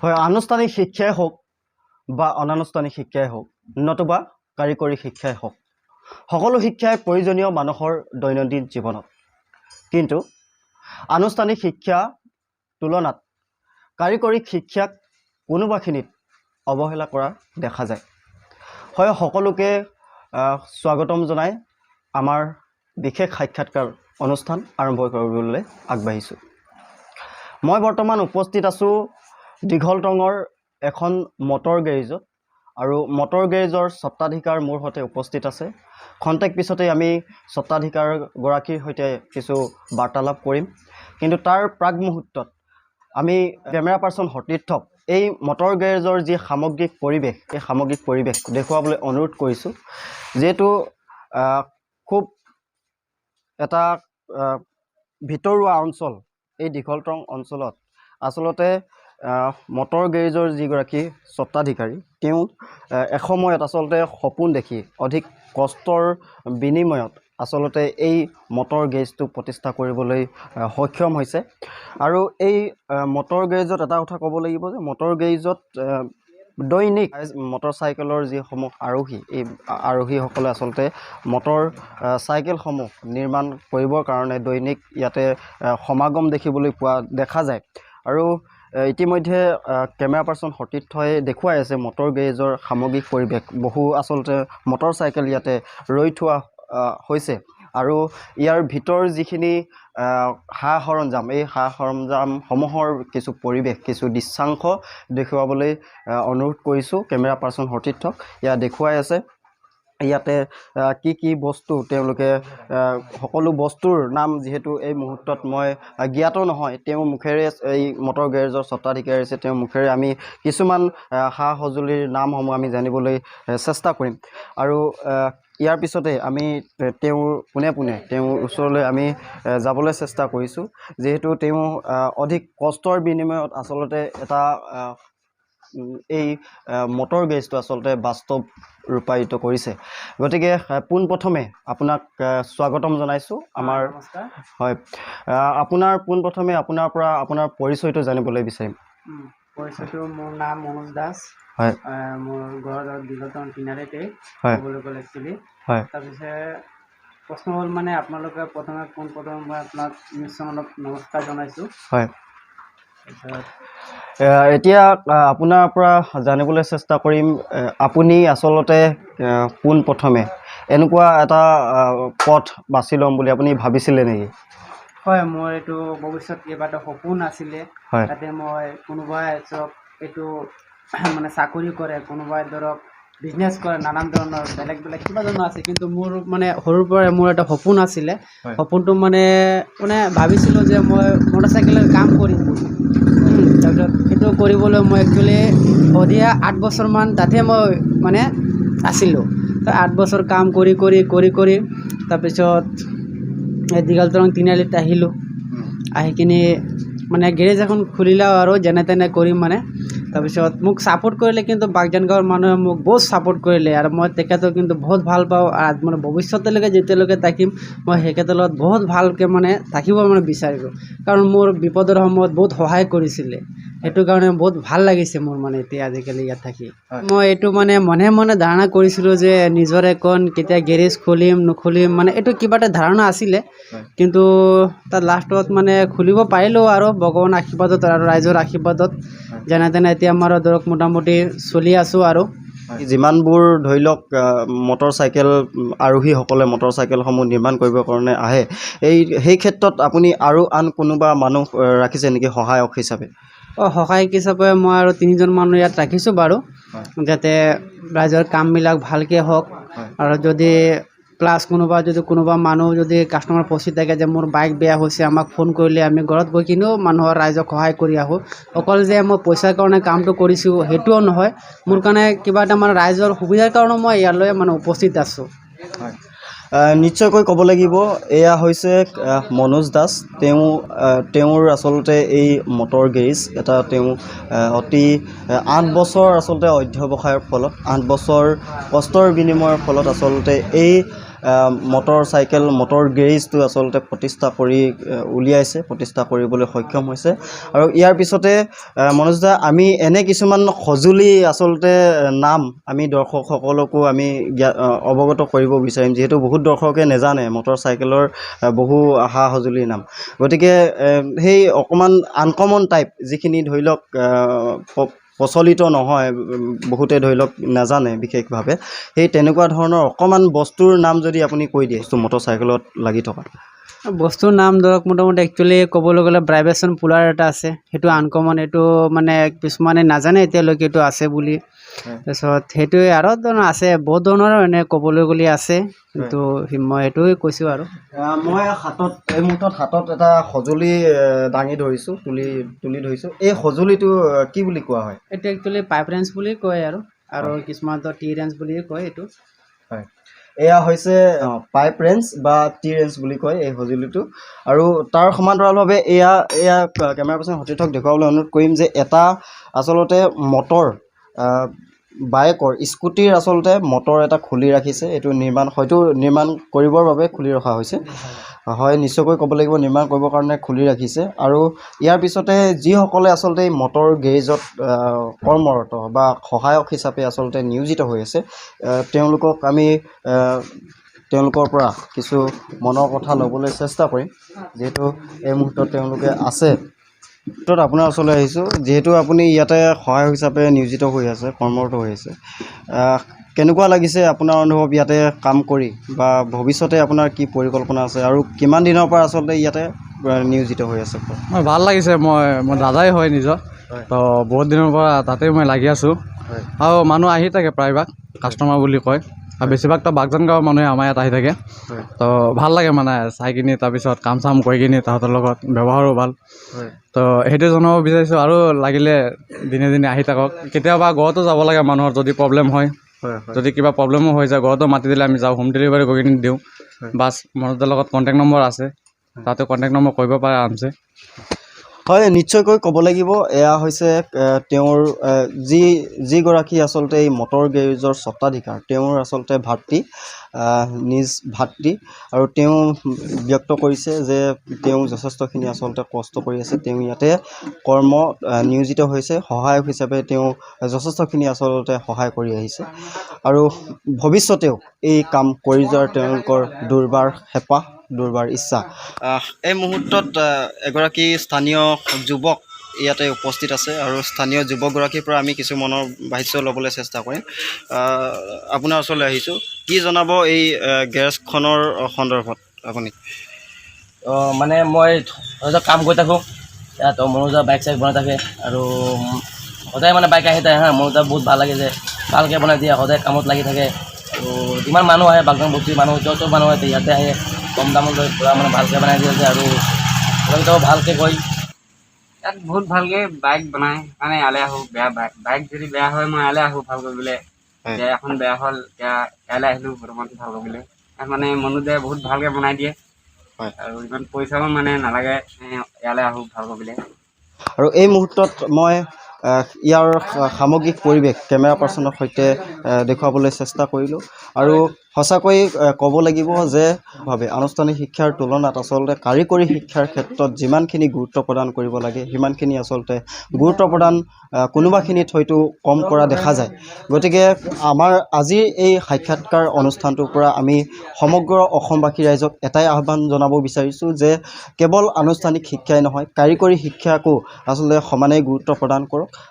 হয় আনুষ্ঠানিক শিক্ষাই হোক বা অনানুষ্ঠানিক শিক্ষাই হোক নতুবা কাৰিকৰী শিক্ষাই হোক সকলো শিক্ষাই প্ৰয়োজনীয় মানুহৰ দৈনন্দিন জীৱনত কিন্তু আনুষ্ঠানিক শিক্ষা তুলনাত কাৰিকৰী শিক্ষাক কোনোবাখিনিত অৱহেলা কৰা দেখা যায় হয় সকলোকে স্বাগতম জনাই আমাৰ বিশেষ সাক্ষাৎকাৰ অনুষ্ঠান আৰম্ভ কৰিবলৈ আগবাঢ়িছোঁ মই বৰ্তমান উপস্থিত আছো দীঘলটঙৰ এখন মটৰ গেৰেজত আৰু মটৰ গেৰেজৰ স্বত্বাধিকাৰ মোৰ সৈতে উপস্থিত আছে খন্তেক পিছতে আমি স্বত্বাধিকাৰ গৰাকীৰ সৈতে কিছু বাৰ্তালাপ কৰিম কিন্তু তাৰ প্ৰাগ মুহূৰ্তত আমি কেমেৰা পাৰ্সন সতীৰ্থক এই মটৰ গেৰেজৰ যি সামগ্ৰিক পৰিৱেশ এই সামগ্ৰিক পৰিৱেশ দেখুৱাবলৈ অনুৰোধ কৰিছোঁ যেহেতু খুব এটা ভিতৰুৱা অঞ্চল এই দীঘলটং অঞ্চলত আচলতে মটৰ গেৰেজৰ যিগৰাকী স্বত্বাধিকাৰী তেওঁ এসময়ত আচলতে সপোন দেখি অধিক কষ্টৰ বিনিময়ত আচলতে এই মটৰ গেৰেজটো প্ৰতিষ্ঠা কৰিবলৈ সক্ষম হৈছে আৰু এই মটৰ গেৰেজত এটা কথা ক'ব লাগিব যে মটৰ গেৰেজত দৈনিক মটৰচাইকেলৰ যিসমূহ আৰোহী এই আৰোহীসকলে আচলতে মটৰ চাইকেলসমূহ নিৰ্মাণ কৰিবৰ কাৰণে দৈনিক ইয়াতে সমাগম দেখিবলৈ পোৱা দেখা যায় আৰু ইতিমধ্যে কেমেৰা পাৰ্সন সতীৰ্থই দেখুৱাই আছে মটৰ গেৰেজৰ সামগ্ৰিক পৰিৱেশ বহু আচলতে মটৰচাইকেল ইয়াতে ৰৈ থোৱা হৈছে আৰু ইয়াৰ ভিতৰ যিখিনি সা সৰঞ্জাম এই সা সৰঞ্জামসমূহৰ কিছু পৰিৱেশ কিছু দৃশ্যাংশ দেখুৱাবলৈ অনুৰোধ কৰিছোঁ কেমেৰা পাৰ্সন সতীৰ্থক ইয়াত দেখুৱাই আছে ইয়াতে কি বস্তু তেওঁলোকে সকলো বস্তুৰ নাম যেহেতু এই মুহূৰ্তত মই জ্ঞাত নহয় তেওঁ মুখেৰে এই মটৰ গেৰেজৰ স্বত্বাধিকাৰী আছে তেওঁ মুখেৰে আমি কিছুমান সা সঁজুলিৰ নামসমূহ আমি জানিবলৈ চেষ্টা কৰিম আৰু ইয়াৰ পিছতে আমি তেওঁৰ পোনে তেওঁৰ ওচৰলৈ আমি যাবলৈ চেষ্টা কৰিছোঁ যেহেতু তেওঁ অধিক কষ্টৰ বিনিময়ত আচলতে এটা এই মটৰ গেৰেজটো আচলতে বাস্তৱ ৰূপায়িত কৰিছে গতিকে পোনপ্ৰথমে আপোনাক স্বাগতম জনাইছোঁ আমাৰ হয় আপোনাৰ পোনপ্ৰথমে আপোনাৰ পৰা আপোনাৰ পৰিচয়টো জানিবলৈ বিচাৰিম পৰিচয়টো মোৰ নাম মনোজ দাস হয় মোৰ ঘৰ দীঘলটং তিনিআলিতে ক'বলৈ গ'লে একচুৱেলি হয় তাৰপিছত প্ৰশ্ন হ'ল মানে আপোনালোকে পোনপ্ৰথমে মই আপোনাক নিউজ চেনেলত নমস্কাৰ জনাইছোঁ হয় এতিয়া আপোনাৰ পৰা জানিবলৈ চেষ্টা কৰিম আপুনি আচলতে পোনপ্ৰথমে এনেকুৱা এটা পথ বাছি ল'ম বুলি আপুনি ভাবিছিলে নেকি হয় মোৰ এইটো ভৱিষ্যত কিবা এটা সপোন আছিলে তাতে মই কোনোবাই চব এইটো মানে চাকৰি কৰে কোনোবাই ধৰক বিজনেছ কৰে নানান ধৰণৰ বেলেগ কিবা ধৰণৰ আছে কিন্তু মোৰ মানে সৰুৰ পৰাই মোৰ এটা সপোন আছিলে সপোনটো মানে ভাবিছিলোঁ যে মই মটৰচাইকেলৰ কাম কৰিম তাৰপিছত সেইটো কৰিবলৈ মই একচুৱেলি সদিয়া 8 বছৰমান তাতে মই মানে আছিলোঁ 8 বছৰ কাম কৰি তাৰপিছত দীঘলটং তিনিআলিত আহিলোঁ আহি কিনি মানে গেৰেজ এখন খুলিলাও আৰু যেনে তেনে কৰিম মানে তাৰপিছত মোক ছাপোৰ্ট কৰিলে কিন্তু বাগজান গাঁৱৰ মানুহে মোক বহুত ছাপোৰ্ট কৰিলে আৰু মই তেখেতক কিন্তু বহুত ভাল পাওঁ আৰু মানে ভৱিষ্যতলৈকে যেতিয়ালৈকে থাকিম মই তেখেতৰ লগত বহুত ভালকৈ মানে থাকিব মানে বিচাৰিলোঁ কাৰণ মোৰ বিপদৰ সময়ত বহুত সহায় কৰিছিলে সেইটো কাৰণে বহুত ভাল লাগিছে মোৰ মানে এতিয়া আজিকালি ইয়াত থাকি মই এইটো মানে মনে ধাৰণা কৰিছিলোঁ যে নিজৰ এখন কেতিয়া গেৰেজ খুলিম নুখুলিম মানে এইটো কিবা এটা ধাৰণা আছিলে কিন্তু তাত লাষ্টত মানে খুলিব পাৰিলোঁ আৰু ভগৱানৰ আশীৰ্বাদত আৰু ৰাইজৰ আশীৰ্বাদত যেনে তেনে এতিয়া আমাৰ ধৰক মোটামুটি চলি আছোঁ আৰু যিমানবোৰ ধৰি লওক মটৰচাইকেল আৰোহীসকলে মটৰচাইকেলসমূহ নিৰ্মাণ কৰিবৰ কাৰণে আহে সেই ক্ষেত্ৰত আপুনি আৰু আন কোনোবা মানুহ ৰাখিছে নেকি সহায়ক হিচাপে সহায়ক হিচাপে মই আৰু 3জন মানুহ ইয়াত ৰাখিছোঁ বাৰু যাতে ৰাইজৰ কামবিলাক ভালকৈ হওক আৰু যদি প্লাছ কোনোবা মানুহ যদি কাষ্টমাৰ ফচি থাকে যে মোৰ বাইক বেয়া হৈছে আমাক ফোন কৰিলে আমি ঘৰত গৈ কিনেও মানুহৰ ৰাইজক সহায় কৰি আহোঁ অকল যে মই পইচাৰ কাৰণে কামটো কৰিছোঁ সেইটোও নহয় মোৰ কাৰণে কিবা এটা মানে ৰাইজৰ সুবিধাৰ কাৰণে মই ইয়ালৈ মানে উপস্থিত আছোঁ নিশ্চয়কৈ ক'ব লাগিব এয়া হৈছে মনোজ দাস তেওঁৰ আচলতে এই মটৰ গেৰেজ এটা তেওঁ অতি 8 বছৰ আচলতে অধ্যৱসায়ৰ ফলত 8 বছৰ কষ্টৰ বিনিময়ৰ ফলত আচলতে এই মটৰ চাইকেল মটৰ গেৰেজটো আচলতে প্ৰতিষ্ঠা কৰিবলৈ সক্ষম হৈছে আৰু ইয়াৰ পিছতে মনোজ দা আমি এনে কিছুমান সঁজুলি আচলতে নাম আমি দৰ্শকসকলকো আমি অৱগত কৰিব বিচাৰিম যিহেতু বহুত দৰ্শকে নেজানে মটৰ চাইকেলৰ বহু সা সঁজুলিৰ নাম গতিকে সেই অকণমান আনকমন টাইপ যিখিনি ধৰি লওক প্ৰচলিত নহয় বহুতে ধৰি লওক নাজানে বিশেষভাৱে সেই তেনেকুৱা ধৰণৰ অকণমান বস্তুৰ নাম যদি আপুনি কৈ দিয়ে মটৰ চাইকেলত লাগি থকা বস্তুৰ নাম ধৰক মোটামুটি একচুৱেলি ক'বলৈ গ'লে ভাইব্ৰেশ্যন পুলাৰ এটা আছে সেইটো আনকমন এইটো মানে কিছুমানে নাজানে এতিয়ালৈকে এইটো আছে বুলি তাৰপিছত সেইটোৱে আৰু ধৰণৰ আছে বহুত ধৰণৰ এনে ক'বলৈ গ'লে আছে কিন্তু মই সেইটোৱে কৈছোঁ আৰু মই এই মুহূৰ্তত হাতত এটা সঁজুলি দাঙি ধৰিছোঁ তুলি ধৰিছোঁ এই সঁজুলিটো কি বুলি কোৱা হয় এইটো একচুৱেলি পাইপ ৰেঞ্চ বুলি কয় আৰু কিছুমানতো টি ৰেঞ্চ বুলিয়ে কয় এইটো হয় এয়া হৈছে পাইপ ৰেঞ্চ বা টি ৰেঞ্চ বুলি কয় এই সঁজুলিটো আৰু তাৰ সমান্তৰালভাৱে এয়া কেমেৰা পাৰ্চন সতীৰ্থক দেখুৱাবলৈ অনুৰোধ কৰিম যে এটা আচলতে মটৰ বাইকৰ স্কুটিৰ আচলতে মটৰ এটা খুলি ৰাখিছে এইটো নিৰ্মাণ কৰিবৰ বাবে খুলি ৰখা হৈছে হয় নিশ্চয়কৈ ক'ব লাগিব নিৰ্মাণ কৰিবৰ কাৰণে খুলি ৰাখিছে আৰু ইয়াৰ পিছতে যিসকলে আচলতে এই মটৰ গেৰেজত কৰ্মৰত বা সহায়ক হিচাপে আচলতে নিয়োজিত হৈ আছে তেওঁলোকক আমি তেওঁলোকৰ পৰা কিছু মনৰ কথা ল'বলৈ চেষ্টা কৰিম যিহেতু এই মুহূৰ্তত তেওঁলোকে আছে আপোনাৰ ওচৰলৈ আহিছোঁ যিহেতু আপুনি ইয়াতে সহায়ক হিচাপে নিয়োজিত হৈ আছে কৰ্মৰত হৈ আছে কেনেকুৱা লাগিছে আপোনাৰ অনুভৱ ইয়াতে কাম কৰি বা ভৱিষ্যতে আপোনাৰ কি পৰিকল্পনা আছে আৰু কিমান দিনৰ পৰা আচলতে ইয়াতে নিয়োজিত হৈ আছে ভাল লাগিছে মই দাদাই হয় নিজৰ তো বহুত দিনৰ পৰা তাতেই মই লাগি আছোঁ আৰু মানুহ আহি থাকে প্ৰায়ভাগ কাষ্টমাৰ বুলি কয় আৰু বেছিভাগতো বাগজান গাঁৱৰ মানুহে আমাৰ ইয়াত আহি থাকে তো ভাল লাগে মানে চাই কিনি তাৰপিছত কাম চাম কৰি কিনি তাহাঁতৰ লগত ব্যৱহাৰো ভাল তো সেইটো জনাব বিচাৰিছোঁ আৰু লাগিলে দিনে দিনে আহি থাকক কেতিয়াবা ঘৰতো যাব লাগে মানুহৰ যদি প্ৰব্লেম হয় যদি কিবা প্ৰব্লেমো হৈ যায় ঘৰতো মাতি দিলে আমি যাওঁ হোম ডেলিভাৰী কৰি কিনি দিওঁ বাছ মানুহৰ লগত কণ্টেক্ট নম্বৰ আছে তাতে কণ্টেক্ট নম্বৰ কৰিব পাৰে আৰামছে হয় নিশ্চয়কৈ ক'ব লাগিব এয়া হৈছে তেওঁৰ যিগৰাকী আচলতে এই মটৰ গেৰেজৰ স্বত্বাধিকাৰ তেওঁৰ আচলতে নিজ ভাতৃ আৰু তেওঁ ব্যক্ত কৰিছে যে তেওঁ যথেষ্টখিনি আচলতে কষ্ট কৰি আছে তেওঁ ইয়াতে নিয়োজিত হৈছে সহায়ক হিচাপে তেওঁ যথেষ্টখিনি আচলতে সহায় কৰি আহিছে আৰু ভৱিষ্যতেও এই কাম কৰি যোৱাৰ তেওঁলোকৰ দুৰ্বাৰ হেঁপাহ দুৰ্বাৰ ইচ্ছা এই মুহূৰ্তত এগৰাকী স্থানীয় যুৱক ইয়াতে উপস্থিত আছে আৰু স্থানীয় যুৱকগৰাকীৰ পৰা আমি কিছু মনৰ ভাষ্য ল'বলৈ চেষ্টা কৰিম আপোনাৰ ওচৰলৈ আহিছোঁ কি জনাব এই গেৰেজখনৰ সন্দৰ্ভত আপুনি মানে মই কাম কৰি থাকোঁ ইয়াত মনোজা বাইক চাইক বনাই থাকে আৰু সদায় মানে বাইক আহি থাকে মনোজা বহুত ভাল লাগে যে ভালকৈ বনাই দিয়ে সদায় কামত লাগি থাকে আৰু যিমান মানুহ আহে বাগজান বস্তিৰ মানুহ য'ত মানুহ আহে ইয়াতে আহে কম দামত লৈ পূৰা মানে ভালকৈ বনাই দিয়ে যে আৰু ভালকৈ কয় ইয়াত বহুত ভালকৈ বাইক বনায় মানে ইয়ালৈ আহোঁ বেয়া বাইক যদি বেয়া হয় মই ইয়ালৈ আহোঁ ভাল কৰিবলৈ এতিয়া এখন বেয়া হ'ল এতিয়া ইয়ালৈ আহিলোঁ বৰ্তমান ভাল কৰিবলৈ ইয়াত মানে মনোজে বহুত ভালকৈ বনাই দিয়ে আৰু ইমান পইচাও মানে নালাগে ইয়ালৈ আহোঁ ভাল কৰিবলৈ আৰু এই মুহূৰ্তত মই ইয়াৰ সামগ্ৰিক পৰিৱেশ কেমেৰা পাৰ্চনৰ সৈতে দেখুৱাবলৈ চেষ্টা কৰিলোঁ আৰু সঁচাকৈ ক'ব লাগিব যে আনুষ্ঠানিক শিক্ষাৰ তুলনাত আচলতে কাৰিকৰী শিক্ষাৰ ক্ষেত্ৰত যিমানখিনি গুৰুত্ব প্ৰদান কৰিব লাগে সিমানখিনি আচলতে গুৰুত্ব প্ৰদান কোনোবাখিনিত হয়তো কম কৰা দেখা যায় গতিকে আমাৰ আজিৰ এই সাক্ষাৎকাৰ অনুষ্ঠানটোৰ পৰা আমি সমগ্ৰ অসমবাসী ৰাইজক এটাই আহ্বান জনাব বিচাৰিছোঁ যে কেৱল আনুষ্ঠানিক শিক্ষাই নহয় কাৰিকৰী শিক্ষাকো আচলতে সমানেই গুৰুত্ব প্ৰদান কৰক